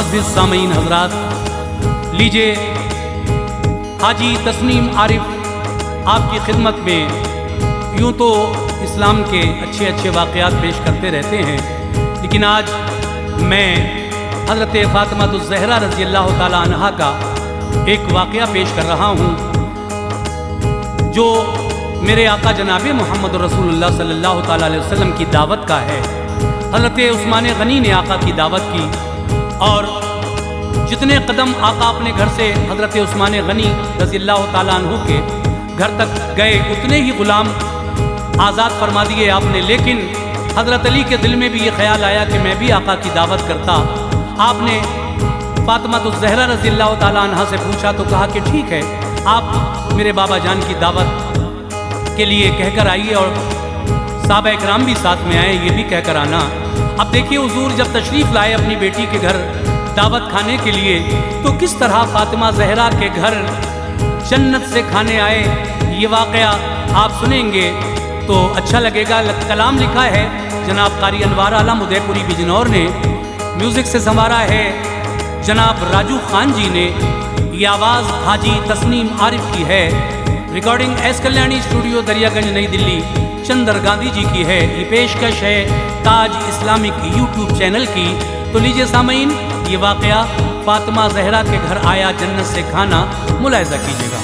मुअज़्ज़िज़ सामीन हज़रात, लीजिए हाजी तस्नीम आरिफ आपकी खिदमत में। यूँ तो इस्लाम के अच्छे अच्छे वाक़यात पेश करते रहते हैं, लेकिन आज मैं हज़रत फ़ातिमातुज़ ज़हरा रज़ी अल्लाह ताला अन्हा का एक वाक़या पेश कर रहा हूँ, जो मेरे आका जनाब मोहम्मद रसूलुल्लाह सल्लल्लाहु ताला अलैहि वसल्लम की दावत का है। हज़रत उस्मान गनी ने आका की दावत की और जितने कदम आका अपने घर से हज़रत उस्मान गनी रज़ी अल्लाह ताला अन्हु के घर तक गए, उतने ही ग़ुलाम आज़ाद फरमा दिए आपने। लेकिन हज़रत अली के दिल में भी ये ख्याल आया कि मैं भी आका की दावत करता। आपने फ़ातिमातुज़ ज़हरा रज़ी अल्लाह ताला अन्हा से पूछा तो कहा कि ठीक है, आप मेरे बाबा जान की दावत के लिए कहकर आइए और साहबा इकराम भी साथ में आए, ये भी कहकर आना। अब देखिए हुजूर जब तशरीफ़ लाए अपनी बेटी के घर दावत खाने के लिए, तो किस तरह फ़ातिमा ज़हरा के घर जन्नत से खाने आए, ये वाक़या आप सुनेंगे तो अच्छा लगेगा। कलाम लिखा है जनाब कारी अनवार आलम उदयपुरी बिजनौर ने, म्यूज़िक से संवारा है जनाब राजू खान जी ने, ये आवाज़ हाजी तस्नीम आरिफ की है। Recording S Kalyani studio Daryaganj नई दिल्ली चंदर गांधी जी की है। ये पेशकश है ताज इस्लामिक यूट्यूब चैनल की। तो लीजिए सामीन, ये वाक़या फ़ातिमा ज़हरा के घर आया जन्नत से खाना, मुलाहिज़ा कीजिएगा।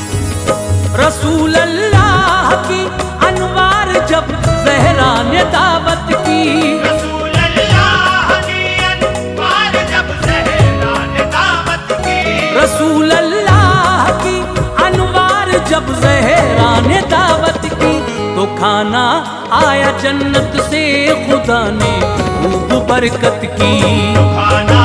रसूल अल्लाह की अनवार जब ज़हरा ने दावत की, रसूल अल्लाह की अनवार जब ज़हरा ने दावत की, रसूल अल्लाह की अनवार जब ज़हरा ने दावत की, तो खाना आया जन्नत से खुदा ने खूब बरकत की। खाना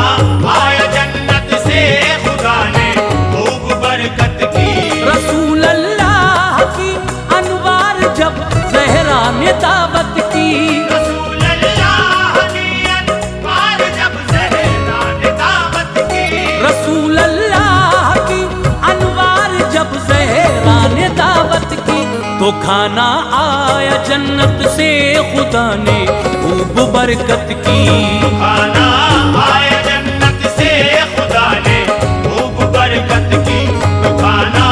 आया जन्नत से खुदा ने खूब बरकत की। रसूल अल्लाह की अनवार जब ज़हरा ने दावत की, रसूल अल्लाह की अनवार जब ज़हरा ने दावत की, रसूल अल्लाह की अनवार जब ज़हरा ने दावत की, तो खाना आया जन्नत से खुदा ने खूब बरकत की। खाना आया जन्नत से खुदा ने खूब बरकत की। खाना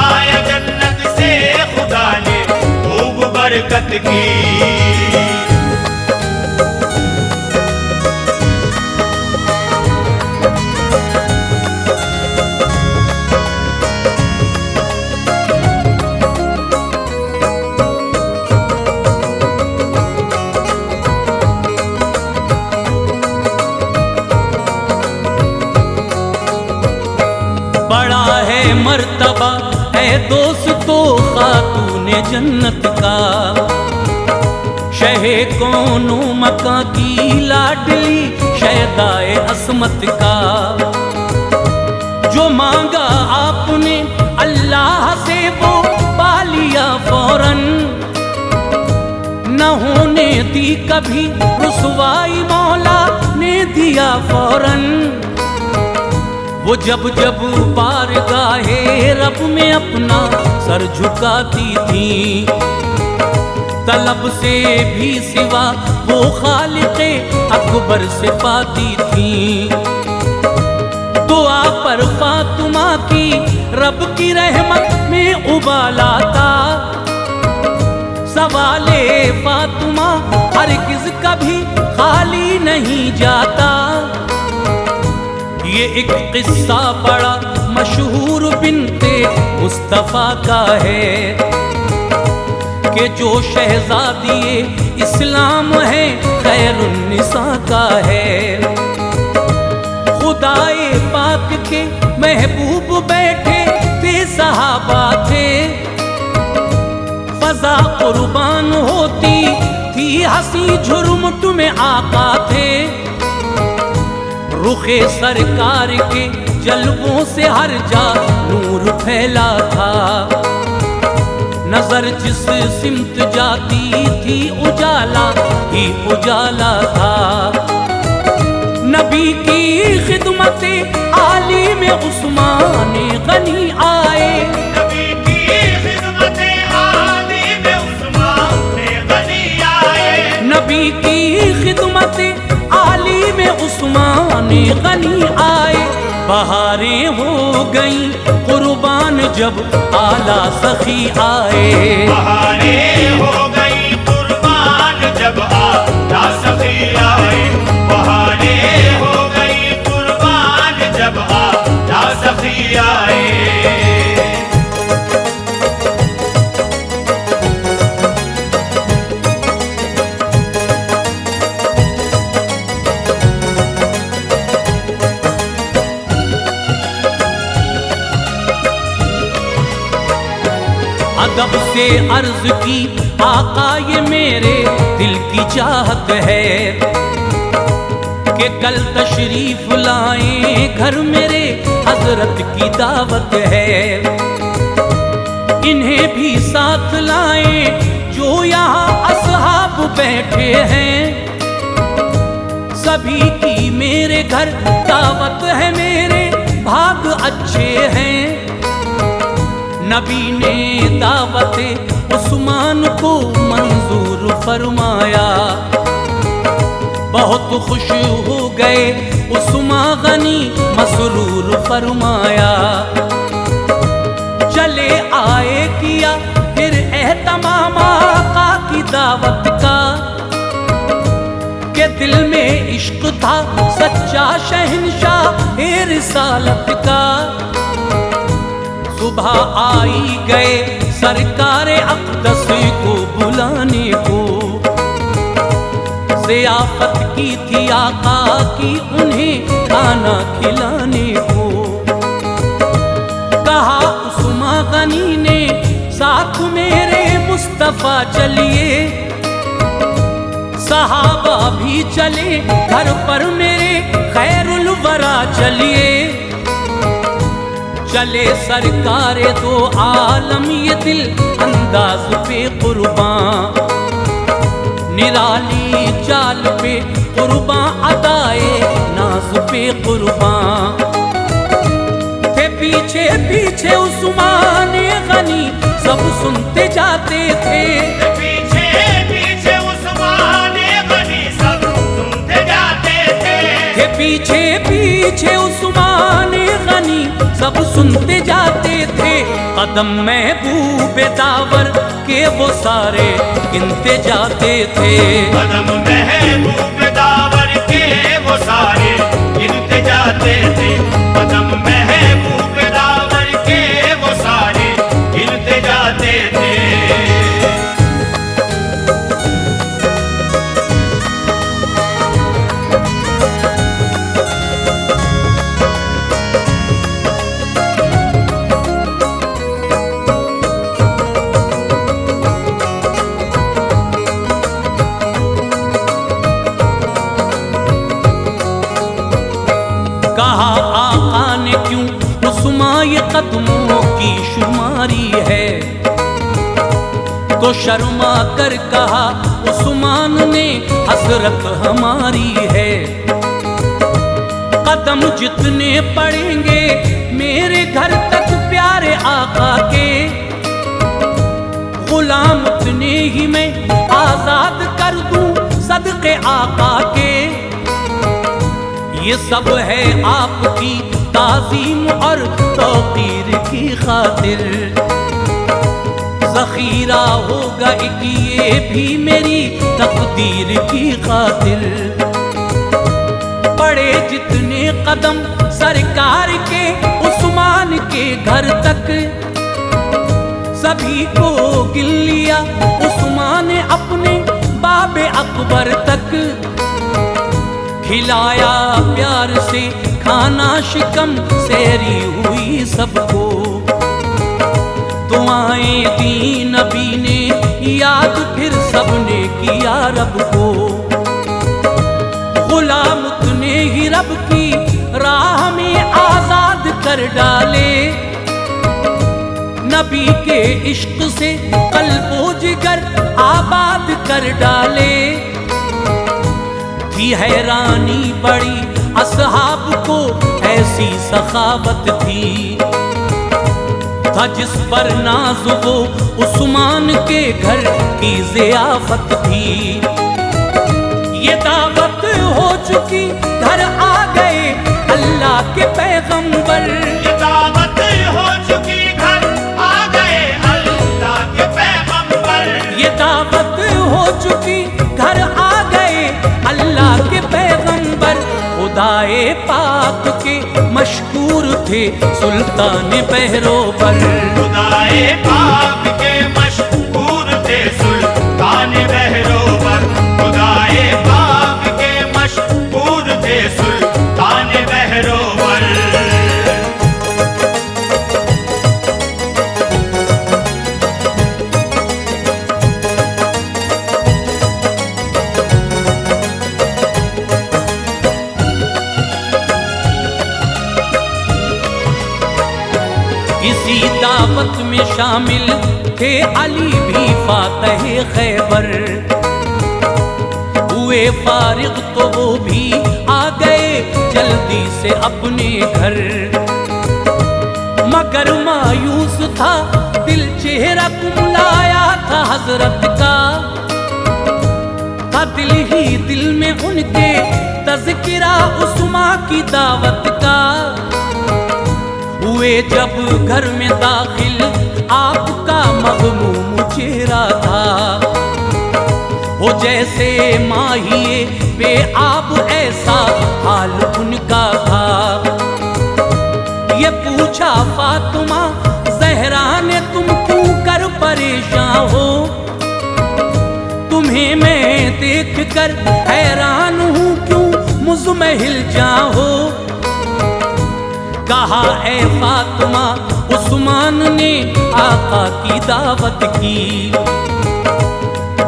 आया जन्नत से खुदा ने खूब बरकत की। बड़ा है मर्तबा है दोस्तों खातूने जन्नत का, शहे कौनो मका की लाडली शहदाए असमत का। जो मांगा आपने अल्लाह से वो पा लिया फौरन, न होने दी कभी रुसवाई मौला ने दिया फौरन। वो जब जब बारगाहे रब में अपना सर झुकाती थी, तलब से भी सिवा वो खालिक़े अकबर से पाती थी। दुआ पर फातिमा की रब की रहमत में उबाला था, सवाले फातिमा हरगिज़ कभी खाली नहीं जाता। ये एक किस्सा बड़ा मशहूर बिन्ते मुस्तफ़ा का है कि जो शहज़ादिए इस्लाम है खैरुन्निसा का है। खुदाए पाक के महबूब बैठे थे, सहाबा थे, फज़ा कुर्बान होती थी, हंसी झुरमुट में आका थे। रुखे सरकार के जलवों से हर जा नूर फैला था, नजर जिस सिमत जाती थी उजाला ही उजाला था। नबी की खिदमत आली में उस्मान गनी आए, नबी की खिदमत आली में उस्मान गनी आए, नबी की खिदमत आली में उस्मान गनी आए। बहारें हो गई कुर्बान जब आला सखी आए। बहारें हो गई कुर्बान जब आला सखी आए। बहारें हो गई कुर्बान जब आला सखी आए। अदब से अर्ज की आका ये मेरे दिल की चाहत है कि कल तशरीफ लाएं घर मेरे हजरत की दावत है। इन्हें भी साथ लाएं जो यहाँ असहाब बैठे हैं। सभी की मेरे घर दावत है, मेरे भाग अच्छे हैं। नबी ने दावत उस्मान को मंजूर फरमाया। बहुत खुश हो गए उस्मान गनी मसरूर फरमाया। चले आए किया फिर एहतमाम आका की दावत का के दिल में इश्क था सच्चा शहंशाह रिसालत का। सुबह आई गए सरकार अक़दस को बुलाने को। ज़ियाफ़त की थी आका की उन्हें खाना खिलाने को। कहा उस्मान गनी ने साथ मेरे मुस्तफ़ा चलिए। सहाबा भी चले घर पर मेरे खैरुल वरा चलिए। चले सरकारे दो आलम ये दिल अंदाज पे कुर्बान। निराली चाल पे कुर्बान अदाए नाज पे कुर्बान। थे पीछे पीछे उस्मान गनी सब सुनते जाते थे। पीछे पीछे उस्मान गनी सब सुनते जाते थे। पीछे पीछे उस्मान गनी सब सुनते जाते थे। कदम महबूब दावर के वो सारे गिनते जाते थे। कदम महबूब दावर के वो सारे गिनते जाते थे। कदम महबूब दावर के वो सारे गिनते जाते थे। कहा आका ने क्यों उस्मान ये कदमों की शुमारी है। तो शर्मा कर कहा उस्मान ने हसरत हमारी है। कदम जितने पड़ेंगे मेरे घर तक प्यारे आका के। गुलाम उतने ही मैं आजाद कर दूं सदके आका के। ये सब है आपकी ताज़ीम और तौक़ीर की खातिर। ज़ख़ीरा होगा एक ये भी मेरी तक़दीर की खातिर। पड़े जितने कदम सरकार के उस्मान के घर तक। सभी को गिन लिया उस्मान ने अपने बाबे अकबर तक। खिलाया प्यार से खाना शिकम सहरी हुई सबको। दुआएं दी नबी ने याद फिर सबने किया रब को। गुलाम उतने ही रब की राह में आजाद कर डाले। नबी के इश्क से कल्बो जिगर आबाद कर डाले। थी हैरानी बड़ी असहाब को ऐसी सखावत थी। था जिस पर नाज वो उस्मान के घर की ज़ियाफत थी। ये दावत हो चुकी घर आ गए अल्लाह के पैगंबर। ये दावत हो चुकी, घर आ गए अल्लाह के पैगंबर। ये दावत हो चुकी, घर आ गए अल्लाह के पैगंबर। खुदाए पाक के मशहूर थे सुल्तान बहरोबर। खुदाए पाक के मशहूर थे सुल्तान बहरोबर। खुदाए पाक के मशहूर थे सुल्तान बहरोबर। इसी दावत में शामिल थे अली भी फातह खैबर। हुए फारिग तो वो भी आ गए जल्दी से अपने घर। मगर मायूस था दिल, चेहरा कुमलाया था हजरत का। था दिल ही दिल में उनके तज़किरा उस्मा की दावत का। हुए जब घर में दाखिल आपका मग़मूम चेहरा था। वो जैसे माहिए बेआब ऐसा हाल उनका था। ये पूछा फातिमा ज़हरा ने तुम क्यों कर परेशान हो। तुम्हें मैं देख कर हैरान हूँ क्यों मुज़महिल जाओ। कहा ए फातिमा उस्मान ने आका की दावत की।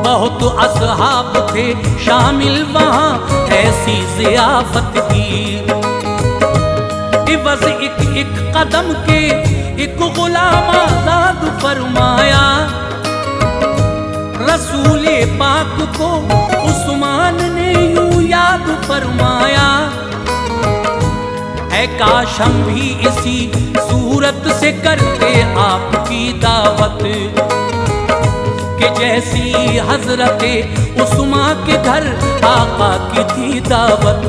बहुत असहाब थे शामिल वहाँ ऐसी ज़ियाफत की। इवज़ एक एक कदम के एक गुलाम आज़ाद फरमाया। रसूले पाक को उस्मान ने यूं याद फरमाया। ऐ काश हम भी इसी सूरत से करते आपकी दावत। कि जैसी हजरते उस्मा के घर आका की थी दावत।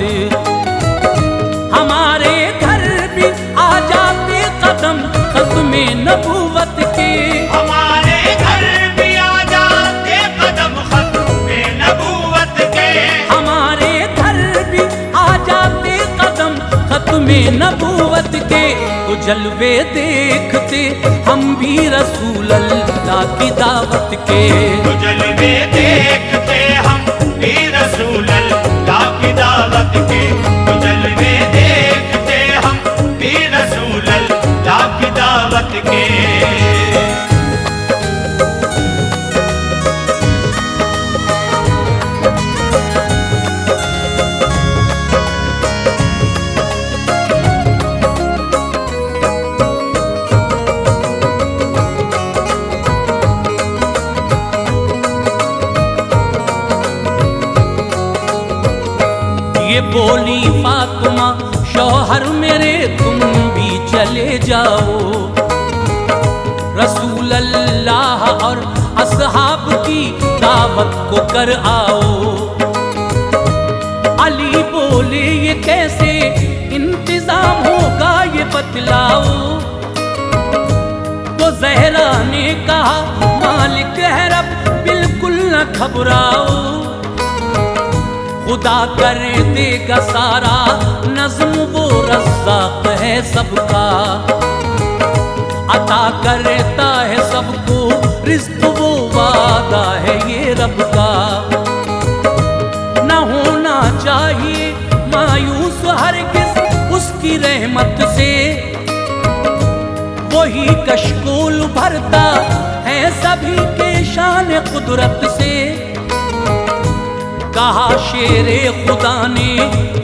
हमारे घर भी आ जाते कदम ख़त्मे नबूवत के। हमारे घर भी आ जाते कदम ख़त्मे नबूवत के। हमारे घर भी आ जाते कदम ख़त्मे नबूवत के। तो जलवे देखते हम भी रसूल अल्लाह की दावत के। तो जलवे देखते हम भी रसूल अल्लाह की दावत के। तो जलवे देखते हम भी रसूल अल्लाह की दावत के। ये बोली फातिमा शौहर मेरे तुम भी चले जाओ। रसूल अल्लाह और असहाब की दावत को कर आओ। अली बोले ये कैसे इंतजाम होगा ये बतलाओ। तो ज़हरा ने कहा मालिक है रब बिल्कुल न घबराओ। खुदा कर देगा सारा नज़्म वो रज़्ज़ाक़ है सबका। अता करता है सबको रिज़्क़ वो वादा है ये रब का। न होना चाहिए मायूस हरगिज़ उसकी रहमत से। वही कशकोल भरता है सभी के शान कुदरत से। कहा शेरे खुदा ने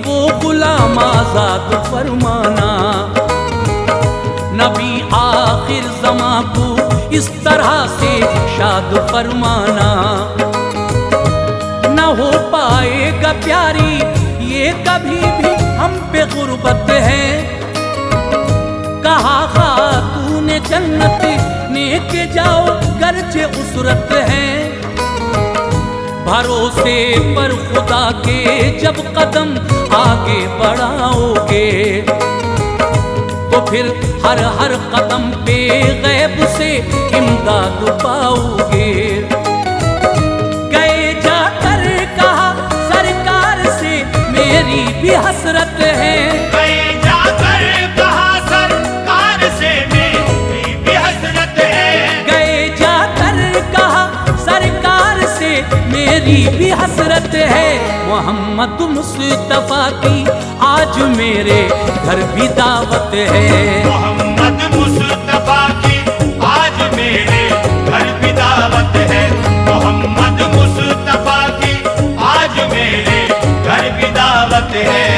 वो गुलाम आज़ाद फरमाना। नबी आखिर ज़मां को इस तरह से शाद फरमाना। न हो पाएगा प्यारी ये कभी भी हम पे गुर्बत है। कहा खातून जन्नत ने के जाओ गर्चे उसरत है। भरोसे पर खुदा के जब कदम आगे बढ़ाओगे तो फिर हर हर कदम पे गैब से इमदाद पाओगे। गए जाकर कहा सरकार से मेरी भी हसरत है, गए जाकर कहा सरकार से मेरी भी हसरत है, गए जाकर कहा सरकार से मेरी भी हसरत है। मोहम्मद मुस्तफा की आज मेरे घर भी दावत है, मोहम्मद मुस्तफा की आज मेरे घर भी दावत है, मोहम्मद मुस्तफा की आज मेरे घर भी दावत है।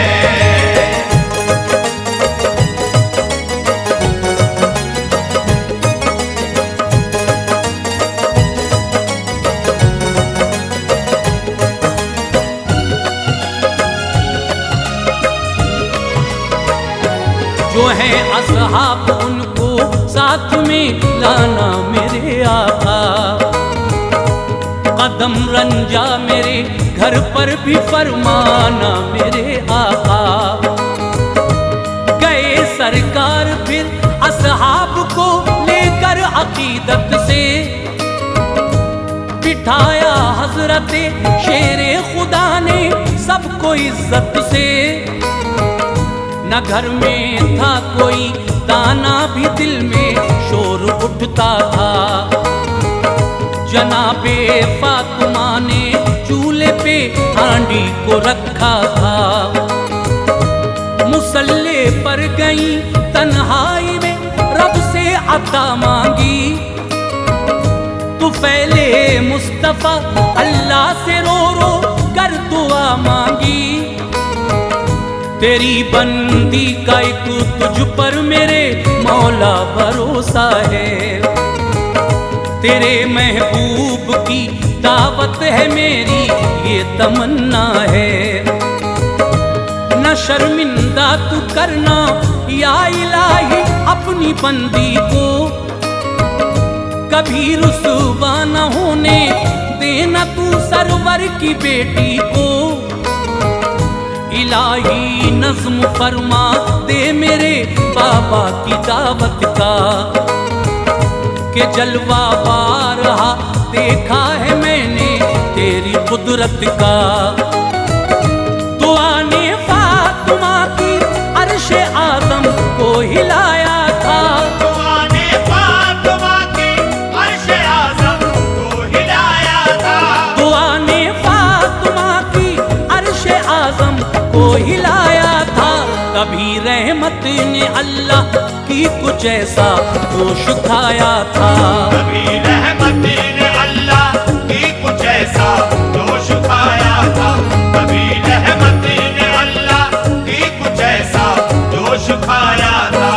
जो है असहाब उनको साथ में लाना मेरे आका, कदम रंजा मेरे घर पर भी फरमाना मेरे आका। गए सरकार फिर असहाब को लेकर अकीदत से, बिठाया हजरत शेरे खुदा ने सबको इज्जत से। न घर में था कोई दाना भी दिल में शोर उठता था, जनाबे फातिमा ने चूल्हे पे हांडी को रखा था। मुसल्ले पर गई तन्हाई में रब से अता मांगी, तो फैले मुस्तफा अल्लाह से रो रो कर दुआ मांगी। तेरी बंदी का एक तुझ पर मेरे मौला भरोसा है, तेरे महबूब की दावत है मेरी ये तमन्ना है। न शर्मिंदा तू करना या इलाही अपनी बंदी को, कभी रुसवा न होने देना तू सरवर की बेटी को। इलाही नज़्म फरमा दे मेरे बाबा की दावत का, के जलवा बारहा देखा है मैंने तेरी कुदरत का। दुआ ने फातिमा की अर्शे आज़म को हिलाया था, दुआ ने फातिमा की अर्शे आज़म को हिलाया था, दुआ ने फातिमा की अर्शे आज़म को हिलाया था। कभी रहमत ने अल्लाह की कुछ ऐसा जोश उठाया था, कभी रहमत ने अल्लाह की कुछ ऐसा जोश उठाया था, कभी रहमत ने अल्लाह की कुछ ऐसा जोश उठाया था।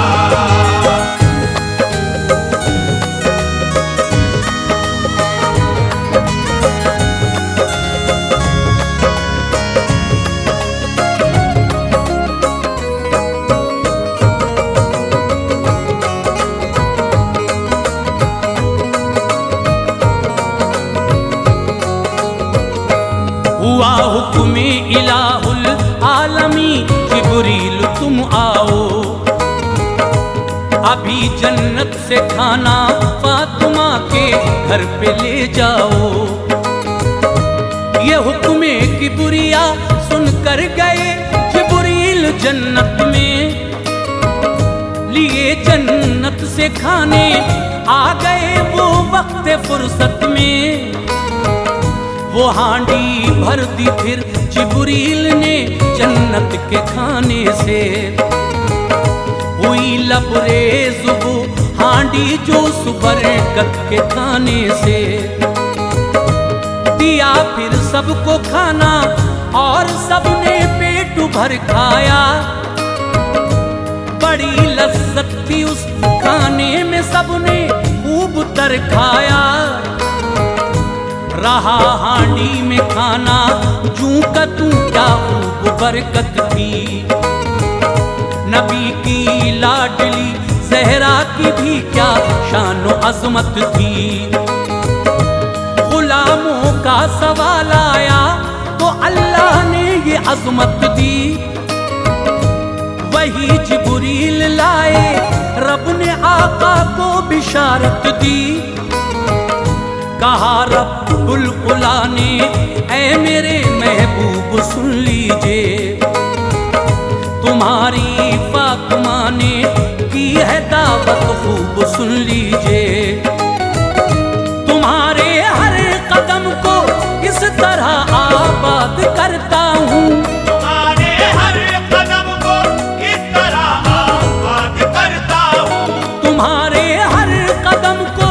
हुआ हुक्म इलाहुल आलमी जिब्रील तुम आओ, अभी जन्नत से खाना फातिमा के घर पे ले जाओ। ये हुक्म किबरिया सुनकर गए जिब्रील जन्नत में, लिए जन्नत से खाने आ गए वो वक्त फुर्सत में। वो हांडी भर दी फिर जिब्रील ने जन्नत के खाने से, हुई लबरेज वो हांडी जो बरकत के खाने से। दिया फिर सबको खाना और सबने पेट भर खाया, बड़ी लज्जत थी उस खाने में सबने खूब तर खाया। रहा हांडी में खाना जूं का तू क्या खूब बरकत थी, नबी की लाडली ज़हरा की भी क्या शानो अज़मत थी। गुलामों का सवाल आया तो अल्लाह ने ये अजमत दी। वही जिब्रील लाए रब ने आका को बिशारत दी। कहा रब्बुल उला ने ऐ मेरे महबूब सुन लीजिए, तुम्हारी फातिमा ने की है दावत खूब सुन लीजिए। तुम्हारे हर कदम को इस तरह आबाद करता हूँ, तुम्हारे हर कदम को इस तरह आबाद करता हूँ, तुम्हारे हर कदम को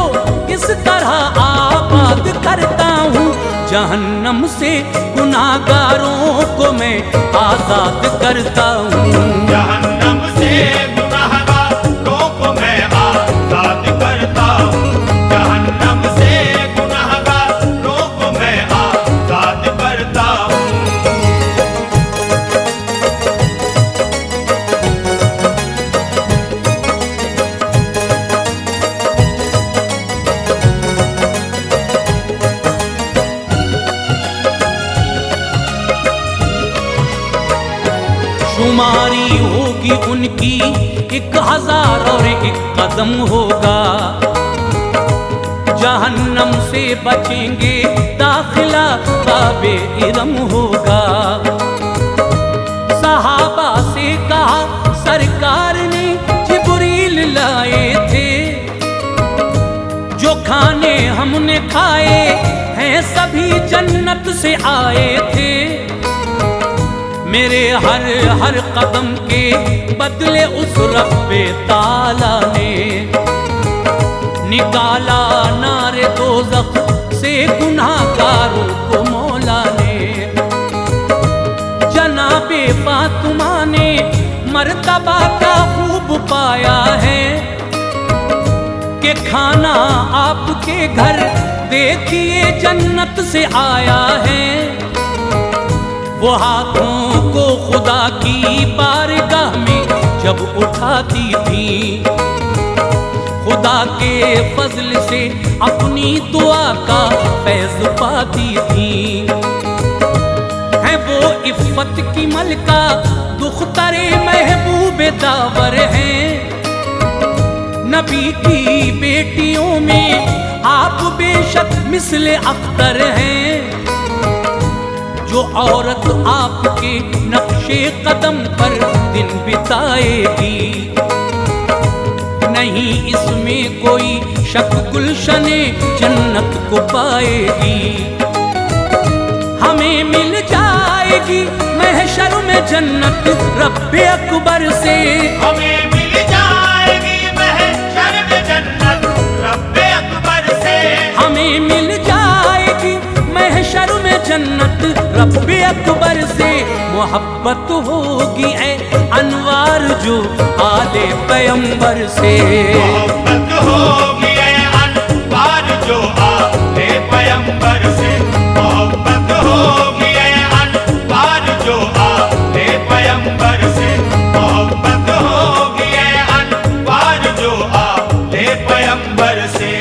इस तरह आबाद करता हूँ। जहन्नम से गुनाहगारों को मैं आजाद करता हूँ, जहन्नम से गुनाहगारों को मैं आजाद करता हूँ, जहन्नम से गुनाहगारों को मैं आजाद करता हूँ। शुमारी होगी उनकी 1000 और 1 कदम होगा। जहन्नम से बचेंगे दाखिला बाबे इरम होगा। सहाबा से कहा सरकार ने जिब्रील लाए थे, जो खाने हमने खाए हैं सभी जन्नत से आए थे। मेरे हर कदम के बदले उस रब्बे ताला ने निकाला नारे दोज़ख से गुनाहगारों को मौला ने। जनाबे फातिमा ने मर्तबा का खूब पाया है कि खाना आपके घर देखिए जन्नत से आया है। वो हाथों को खुदा की बारगाह में जब उठाती थी, खुदा के फजल से अपनी दुआ का फैज़ पाती थी। है वो इफ़्फ़त की मलका दुख्तरे महबूब दावर हैं। नबी की बेटियों में आप बेशक मिस्ले अख्तर हैं। जो औरत आपके नक्शे कदम पर दिन बिताएगी, नहीं इसमें कोई शक गुलशने जन्नत को पाएगी। हमें मिल जाएगी महशर में जन्नत रब्बे अकबर से, हमें मिल जाएगी महशर में जन्नत रब्बे अकबर से, हमें मिल जाएगी महशर में जन्नत रब्बे अकबर से। मोहब्बत होगी ऐ अनवार जो आले पैगंबर से, मोहब्बत होगी ऐ अनवार जो आले पैगंबर से, मोहब्बत होगी ऐ अनवार जो आले पैगंबर से, मोहब्बत होगी ऐ अनवार जो आले पैगंबर से।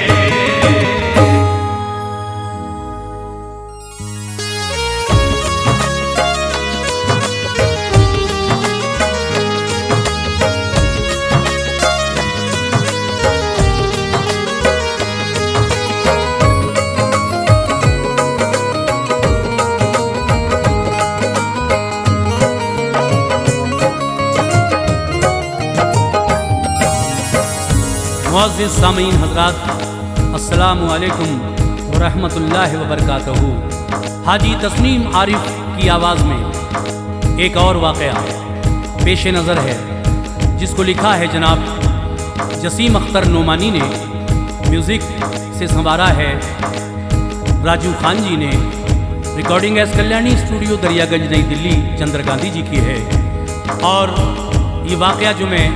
मुअज़्ज़िज़ सामीन हज़रात, अस्सलामु अलैकुम व रहमतुल्लाहि व बरकातहू। हाजी तस्नीम आरिफ की आवाज़ में एक और वाक़या पेश नज़र है, जिसको लिखा है जनाब जसीम अख्तर नोमानी ने, म्यूज़िक से संवारा है राजू खान जी ने, recording S Kalyani studio Daryaganj नई दिल्ली चंद्र गांधी जी की है। और ये वाक़या जो मैं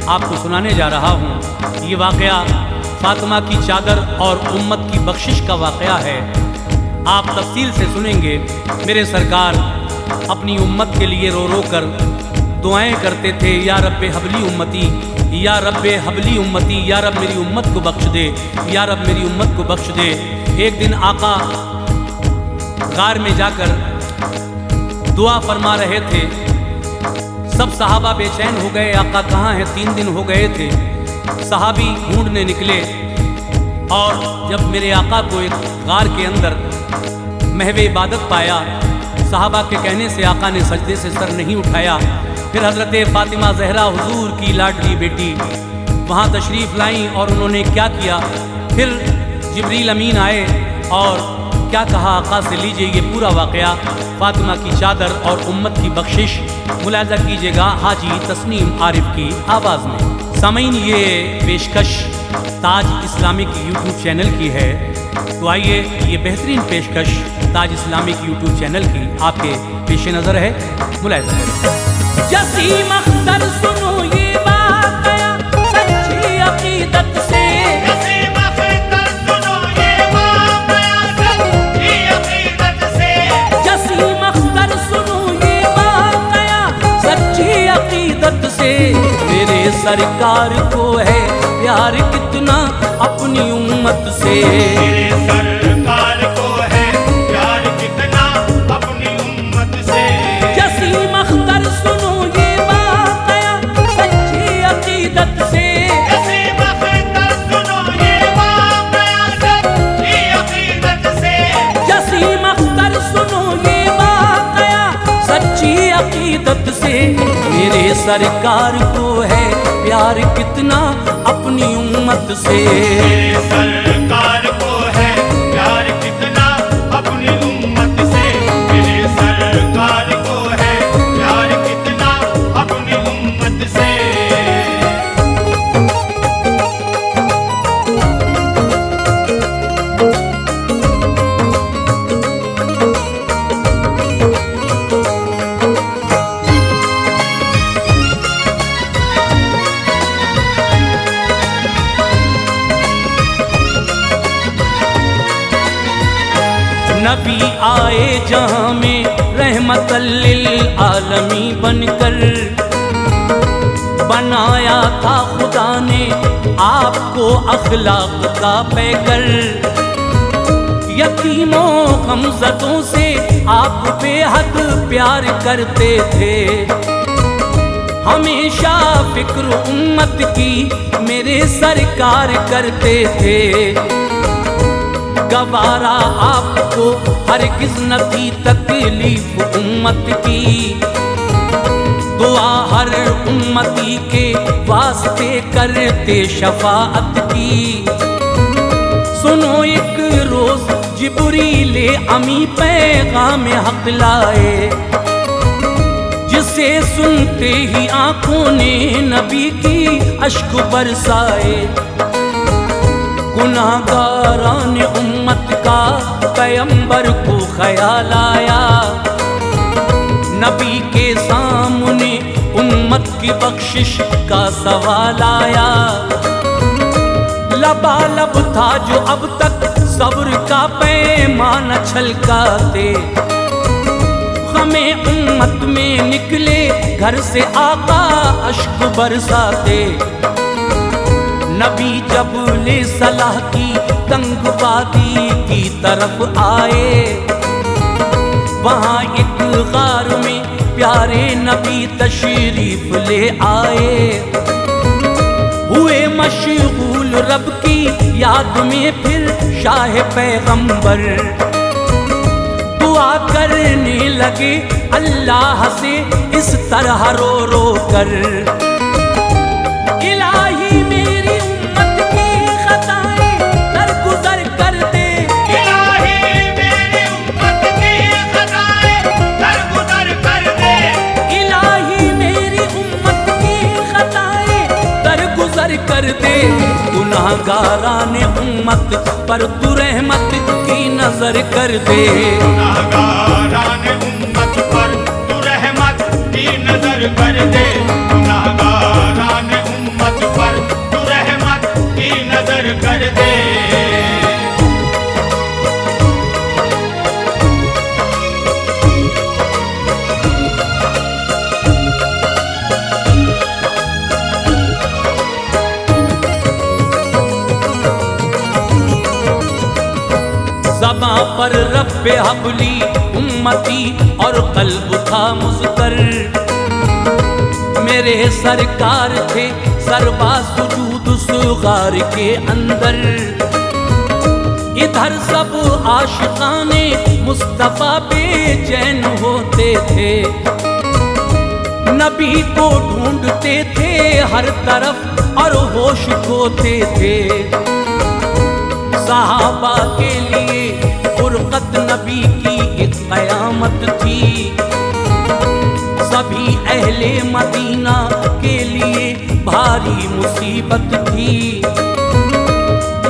आपको सुनाने जा रहा हूँ, ये वाक़या फातिमा की चादर और उम्मत की बख्शिश का वाक़या है। आप तफसील से सुनेंगे। मेरे सरकार अपनी उम्मत के लिए रो रो कर दुआएं करते थे, या रब्बे हबली उम्मती, या रब्बे हबली उम्मती, या रब मेरी उम्मत को बख्श दे, या रब मेरी उम्मत को बख्श दे। एक दिन आका गार में जाकर दुआ फरमा रहे थे। सब सहाबा बेचैन हो गए, आका कहाँ है, 3 दिन हो गए थे। सहाबी ढूंढने निकले और जब मेरे आका को एक गार के अंदर महवे इबादत पाया, सहाबा के कहने से आका ने सजदे से सर नहीं उठाया। फिर हज़रत फ़ातिमा ज़हरा हुजूर की लाडली बेटी वहाँ तशरीफ़ लाईं और उन्होंने क्या किया, फिर जिब्रील अमीन आए और क्या कहा आका से। लीजिए ये पूरा वाक़या, फ़ातिमा की चादर और उम्मत की बख्शिश, मुलाज़ा कीजिएगा हाजी तस्नीम आरिफ की आवाज़ में। सामीन, ये पेशकश ताज इस्लामिक यूट्यूब चैनल की है, तो आइए ये बेहतरीन पेशकश ताज इस्लामिक यूट्यूब चैनल की आपके पेश नज़र है, मुलाज़ा करें। जसीम अख्तर सुनो ये वाक़या सच्ची अक़ीदत से, जसीम अख्तर सुनो ये वाक़या सच्ची अक़ीदत से, जसीम अख्तर सुनो ये वाक़या सच्ची अक़ीदत से। मेरे सरकार को है प्यार कितना अपनी उम्मत से, मेरे सरकार को है प्यार कितना अपनी उम्मत से। जसीम अख्तर सुनो ये वाक़या सच्ची अक़ीदत से, जसीम अख्तर सुनो ये वाक़या सच्ची अक़ीदत से, जसीम अख्तर सुनो ये वाक़या सच्ची अक़ीदत से। मेरे सरकार को है प्यार कितना अपनी उम्मत से। मेरे सरकार को है प्यार कितना अपनी उम्मत से, मेरे सरकार को है प्यार कितना अपनी उम्मत से। नबी आए जहां में रहमतल लिल आलमी बनकर, बनाया था खुदा ने आपको अखलाक का पैकर। यतीमों गमज़दों से आप बेहद प्यार करते थे, हमेशा फिक्र उम्मत की मेरे सरकार करते थे। गवारा आपको हरगिज़ न थी तकलीफ उम्मत की, दुआ हर उम्मती के वास्ते करते शफाअत की। सुनो एक रोज़ जिब्रील अमी पैगाम हक़ लाए, जिसे सुनते ही आँखों ने नबी की अश्क बरसाए। गुनाहगारान उम्मत का पैगंबर को ख्याल आया, नबी के सामने उम्मत की बख्शिश का सवाल आया। लबालब था जो अब तक सब्र का पैमाना छलकाते, हमें उम्मत में निकले घर से आका अश्क बरसाते। नबी जब ले सलाह की तंग वादी की तरफ आए, वहाँ एक गार में प्यारे नबी तशरीफ ले आए। हुए मशगूल रब की याद में फिर शाह पैगंबर, दुआ करने लगे अल्लाह से इस तरह रो रो कर। इलाही मेरी उम्मत की खताएं दरगुजर कर दे, इलाही मेरी उम्मत की खताएं दरगुजर कर दे, इलाही मेरी उम्मत की खताएं दरगुजर कर दे। गुनाहगारान उम्मत पर तू रहमत की नजर कर दे। गुनाहगारान उम्मत पर तू रहमत की नजर कर दे, गुनाहगारान उम्मत पर तू रहमत की नजर कर दे। ज़बां पर रब्बे हबली उम्मती और कल्ब था मुज़कर। मेरे सरकार थे सरबा सुजूद उस गार के अंदर। इधर सब आशिकाने मुस्तफा बेचैन होते थे, नबी को ढूंढते थे हर तरफ और होश खोते थे। सहाबा के लिए फुरकत नबी की एक कयामत थी, सभी अहले मदीना के लिए भारी मुसीबत थी।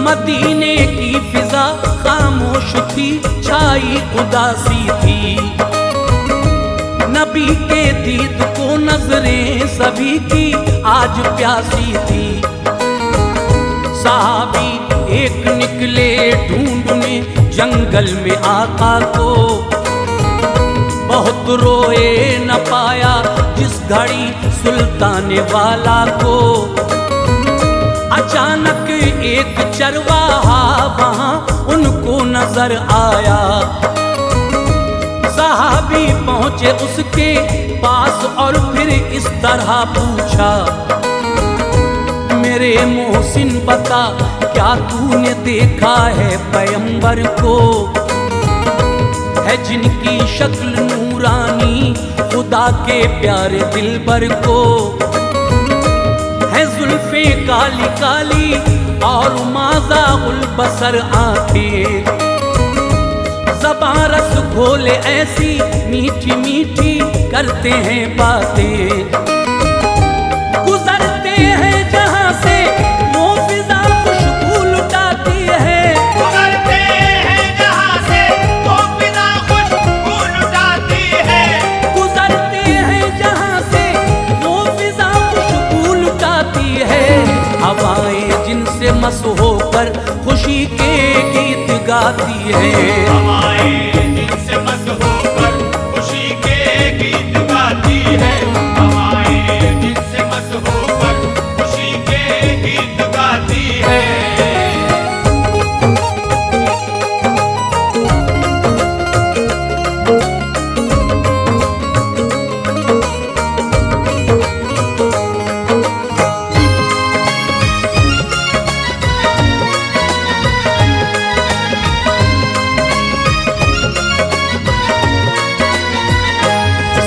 मदीने की फिजा खामोश थी, छाई उदासी थी। नबी के दीद को नजरें सभी की आज प्यासी थी। सहाबी एक निकले ढूंढने जंगल में आका को, बहुत रोए न पाया जिस घड़ी सुल्तान वाला को। अचानक एक चरवाहा वहां उनको नजर आया। सहाबी पहुंचे उसके पास और फिर इस तरह पूछा, मेरे मोहसिन बता क्या तूने देखा है पैगंबर को? है जिनकी शक्ल नूरानी खुदा के प्यारे दिलबर को। है जुल्फे काली काली और माज़ाउल बसर आंखें, ज़बां रस घोले ऐसी मीठी मीठी करते हैं बातें। गुजरते हैं जहां से वो फिजा खुशबू लुटाती है, गुजरते हैं जहां से वो फिजा खुशबू लुटाती है। गुजरते हैं जहां से वो फिजा खुशबू लुटाती है। हवाएं जिनसे मस होकर खुशी के गीत गाती है। हवाएं जिनसे मस्त होकर खुशी के गीत गाती है। हवाएं जिनसे मस्त होकर खुशी के गीत गाती है।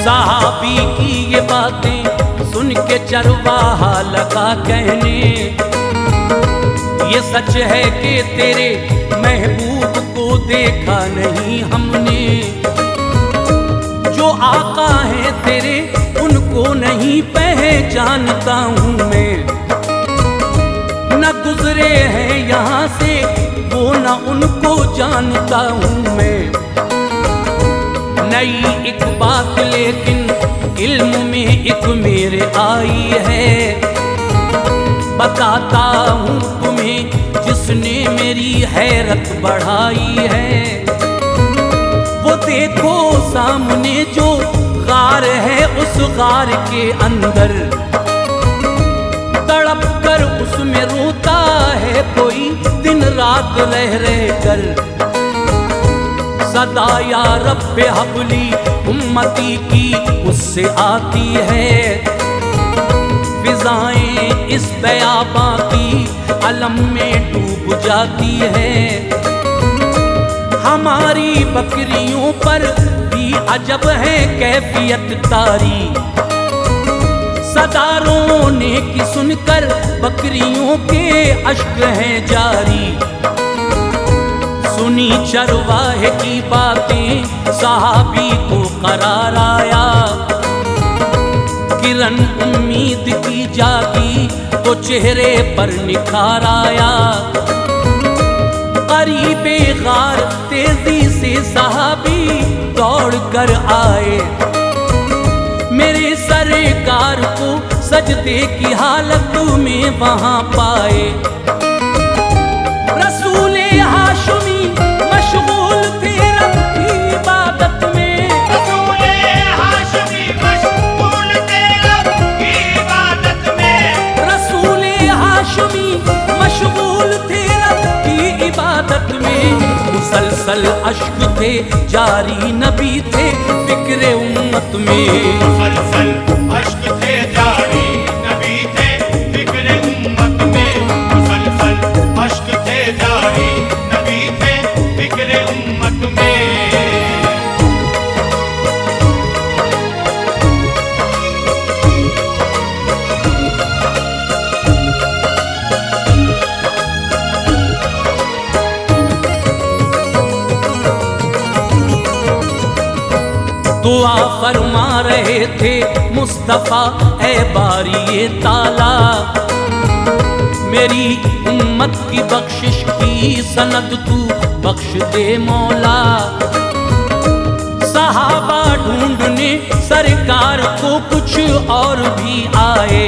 सहाबी की ये बातें सुन के चरवाहा लगा कहने, ये सच है कि तेरे महबूब को देखा नहीं हमने। जो आका हैं तेरे उनको नहीं पहचानता हूँ मैं। न गुजरे हैं यहाँ से वो न उनको जानता हूँ मैं। नई एक बात लेकिन इल्म में एक मेरे आई है। बताता हूँ तुम्हें जिसने मेरी हैरत बढ़ाई है। वो देखो सामने जो गार है, उस गार के अंदर तड़प कर उसमें रोता है कोई दिन रात रह रह कर। सदा या रब्बे हबली उम्मती की उससे आती है। फिजाएं इस बयाबां की अलम में डूब जाती है। हमारी बकरियों पर भी अजब है कैफियत तारी। सदा रोने की सुनकर बकरियों के अश्क हैं जारी। सुनी चरवाहे की बातें सहाबी को करार आया। किरण उम्मीद की जागी तो चेहरे पर निखार आया। करीबे गार तेजी से सहाबी दौड़ कर आए। मेरे सरकार को सजदे की हालत में वहां पाए। रसूले हाशमी मशगूल थे रब की इबादत में। रसूले हाशमी मशगूल थे रब की इबादत में। रसूले हाशमी मशगूल थे रब की इबादत में। मुसलसल अश्क थे जारी नबी थे फिक्र उम्मत में। मुसलसल अश्क थे जारी नबी थे फिक्र उम्मत में। मुसलसल अश्क थे जारी नबी थे फिक्र उम्मत में। दुआ फरमा रहे थे मुस्तफ़ा ए बारी ताला, मेरी उम्मत की बख्शिश की सनद तू बख्श दे मौला। सहाबा ढूंढने सरकार को कुछ और भी आए,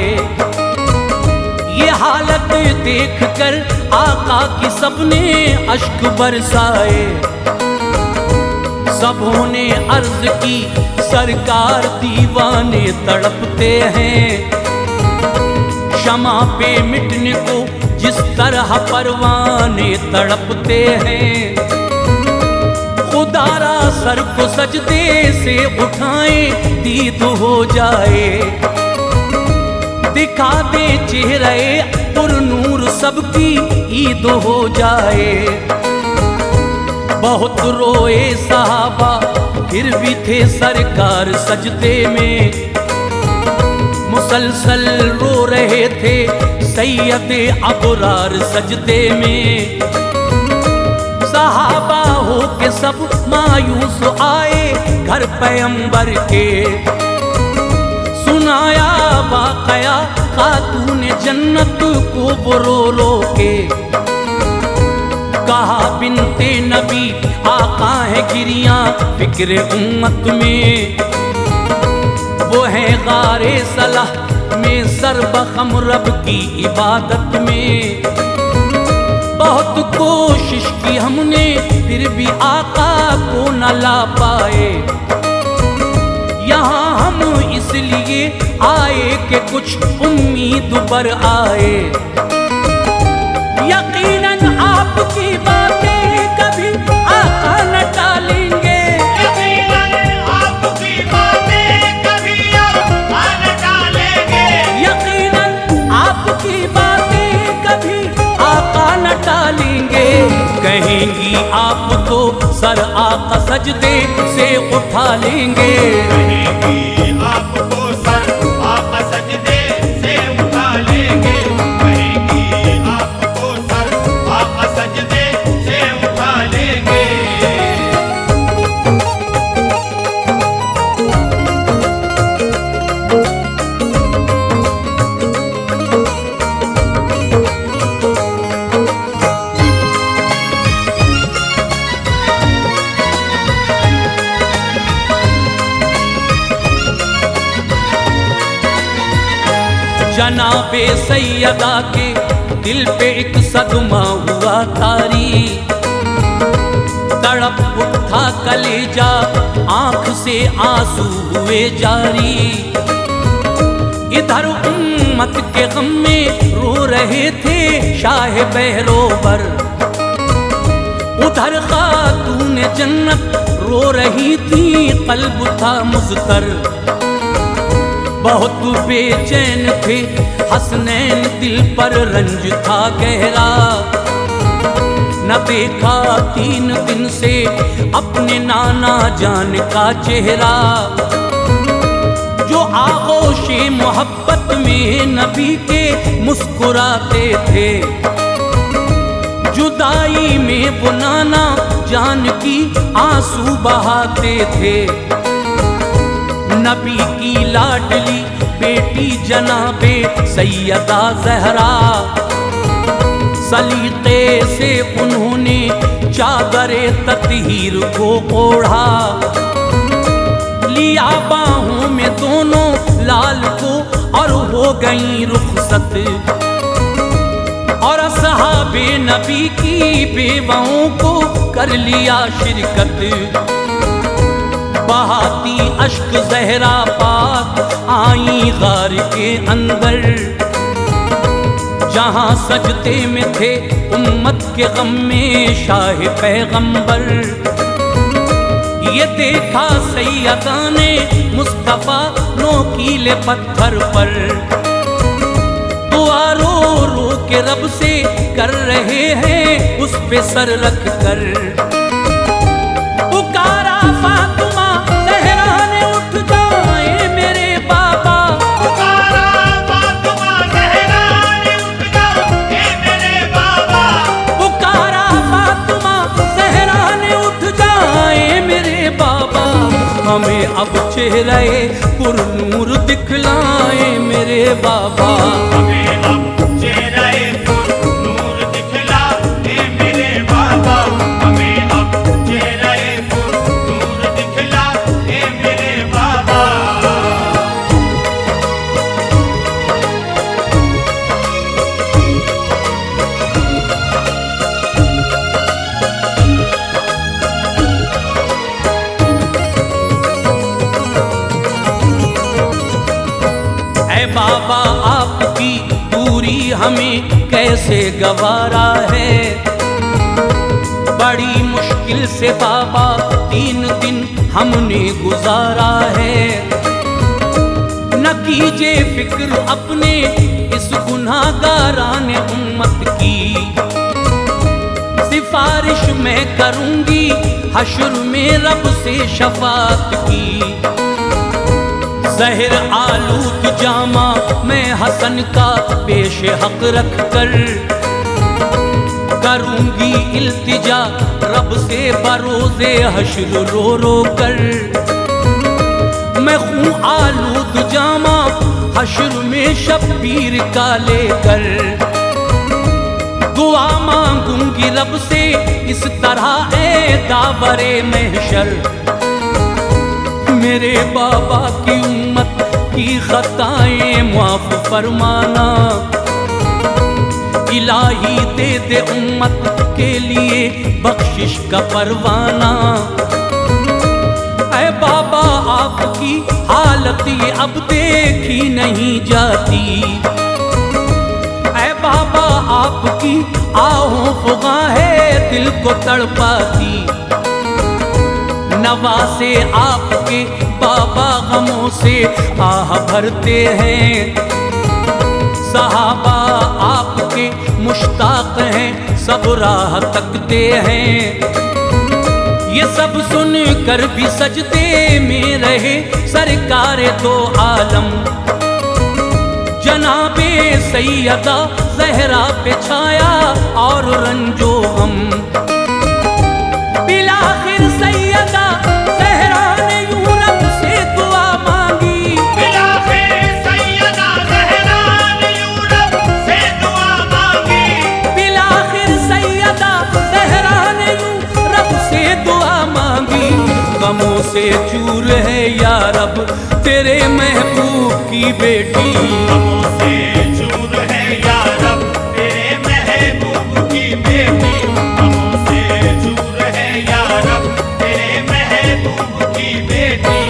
ये हालत देखकर आका की सबने अश्क बरसाए। सबों ने अर्ज की सरकार दीवाने तड़पते हैं, शमा पे मिटने को जिस तरह परवाने तड़पते हैं। खुदारा सर को सजदे से उठाएं दीद हो जाए, दिखा दे चेहरे पुरनूर सबकी ईद हो जाए। बहुत रोए सहाबा फिर भी थे सरकार सजदे में, मुसलसल रो रहे थे सैयदे अबरार सजदे में। सहाबा हो के सब मायूस आए घर पैगंबर के, सुनाया वाकया खातून जन्नत को वो रो रो के। कहा बिनते नबी आका है गिरियां फिक्र उम्मत में, वो है गारे सलाह में सरबखम रब की इबादत में। बहुत कोशिश की हमने फिर भी आका को न ला पाए, यहाँ हम इसलिए आए कि कुछ उम्मीद पर आए। यकीनन आपकी बातें कभी आका न टालेंगे, यकीनन आपकी बातें कभी आका न टालेंगे। यकीनन आपकी बातें कभी आका न टालेंगे। कहेंगी आप तो सर आका सजदे से उठा लेंगे, कहेंगी आपको सर आका सजदे से उठा लेंगे। कहेंगी आपको सर आका सजदे से उठा लेंगे। जनाबे सैयदा के दिल पे एक सदमा हुआ तारी, तड़प उठा कलेजा आंख से आंसू हुए जारी। इधर उम्मत के गम में रो रहे थे शाह बहरोबर, उधर खातून जन्नत रो रही थी कल्ब था मुज़तर। बहुत बेचैन थे हसनैन दिल पर रंज था गहरा, न देखा 3 दिन से अपने नाना जान का चेहरा। जो आगोशे मोहब्बत में नबी के मुस्कुराते थे, जुदाई में वो नाना जान की आंसू बहाते थे। नबी की लाडली बेटी जनाबे सैयदा ज़हरा, सलीके से उन्होंने चादरे ततहीर को ओढ़ा। लिया बाहों में दोनों लाल को और हो गई रुखसत, और असहाबे नबी की बेवाओं को कर लिया शिरकत। बहाती अश्क ज़हरा पाक आई गार के अंदर, जहाँ सजते में थे उम्मत के गम में शाह पैगंबर, ये देखा सैयदा ने मुस्तफा नोकीले पत्थर पर, दुआ रो रो के रब से कर रहे हैं उस पे सर रख कर। पुकारा फातिमा ज़हरा ने उठ जाए मेरे बाबा, पुकारा फातिमा ज़हरा ने उठ जाए मेरे बाबा, पुकारा फातिमा ज़हरा ने उठ जाए मेरे बाबा, हमें अब चेहरे पुरनूर दिखलाए मेरे बाबा। हमें अब चेहरे पुरनूर दिखलाए मेरे बाबा, हमें अब चेहरे पुरनूर दिखलाए मेरे बाबा। ऐ बाबा आपकी दूरी हमें कैसे गवारा है, बड़ी मुश्किल से बाबा 3 दिन हमने गुजारा है। न कीजिए फिक्र अपने इस गुनाहगाराने उम्मत की, सिफारिश मैं करूंगी हश्र में रब से शफात की। ज़हर आलूद जामा मैं हसन का पेश हक रख कर, करूंगी इल्तिजा रब से बरोज़े हश्र रो रो कर। मैं खूं आलूद जामा हश्र में शब्बीर का लेकर, दुआ मांगूंगी रब से इस तरह ए दावरे महशर। मेरे बाबा की उम्मत की खताएं माफ फरमाना, इलाही दे दे उम्मत के लिए बख्शिश का परवाना। ऐ बाबा आपकी हालत ये अब देखी नहीं जाती, ऐ बाबा आपकी आहों फुगाहें दिल को तड़पाती। नवासे आपके बाबा गमों से आह भरते हैं, सहाबा आपके मुश्ताक हैं सब राह तकते हैं। ये सब सुन कर भी सजदे में रहे सरकार दो आलम, जनाबे सैयदा ज़हरा पे छाया और रंजो हम। बिलाखिर सैयदा ज़हरा ने यूं रब से दुआ मांगी, बिलाखिर सैयदा ज़हरा ने यूं रब से दुआ मांगी, बिलाखिर सैयदा ज़हरा ने यूं रब से दुआ मांगी। गमों से चूर है या रब तेरे महबूब की बेटी, गमों से चूर है या रब तेरे महबूब की बेटी, गमों से चूर है या रब तेरे महबूब की बेटी।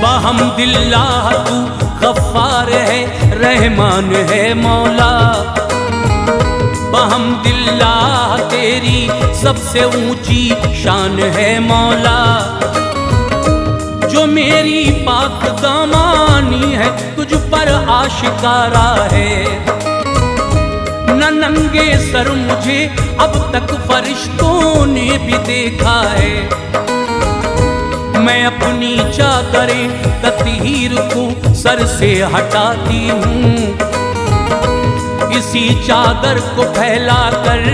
बहम्दिल्लाह तू गफ्फार है रहमान है मौला, बहम्दिल्लाह तेरी सबसे ऊंची शान है मौला। जो मेरी पाक दामानी है तुझ पर आशिकारा है, न नंगे सर मुझे अब तक फरिश्तों ने भी देखा है। मैं अपनी चादरे तत्हीर को सर से हटाती हूँ, इसी चादर को फैला कर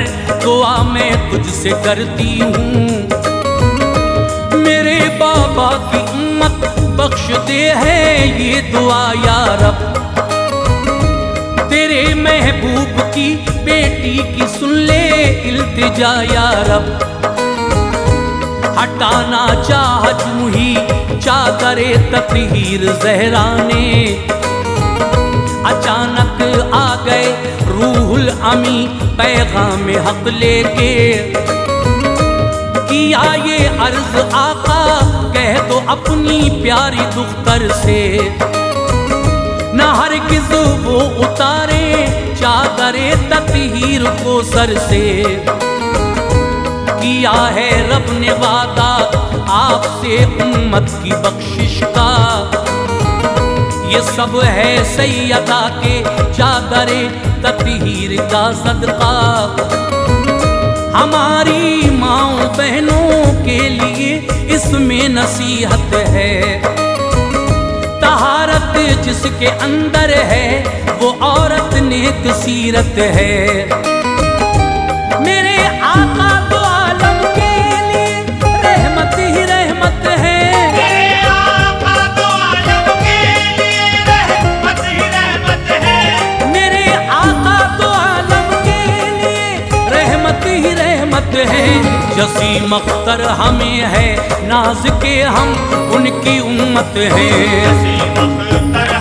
दुआ मैं तुझसे करती हूँ। मेरे बाबा की उम्मत बख्श दे है ये दुआ या रब, तेरे महबूब की बेटी की सुन ले इल्तिजा या रब। हटाना चाह जूही चादरे ततहीर ज़हरा ने। अचानक आ गए रूहुल अमी पैगाम हक लेके। किया ये अर्ज आका कह दो अपनी प्यारी दुख्तर से, न हरगिज़ वो उतारे चादरे ततहीर को सर से। किया है रब ने वादा आपसे उम्मत की बख्शिश का, ये सब है सैयदा के चादरे ततहीर का सदका। हमारी माओ बहनों के लिए इसमें नसीहत है, तहारत जिसके अंदर है वो औरत नेक सीरत है। मेरे आका तो आलम के लिए रहमत ही रहमत है। मेरे आका तो आलम के लिए रहमत ही रहमत है। मेरे आका तो आलम के लिए रहमत ही रहमत है। जसीम अख्तर हमें है नाज के हम उनकी उम्मत है। नसीब अख्तर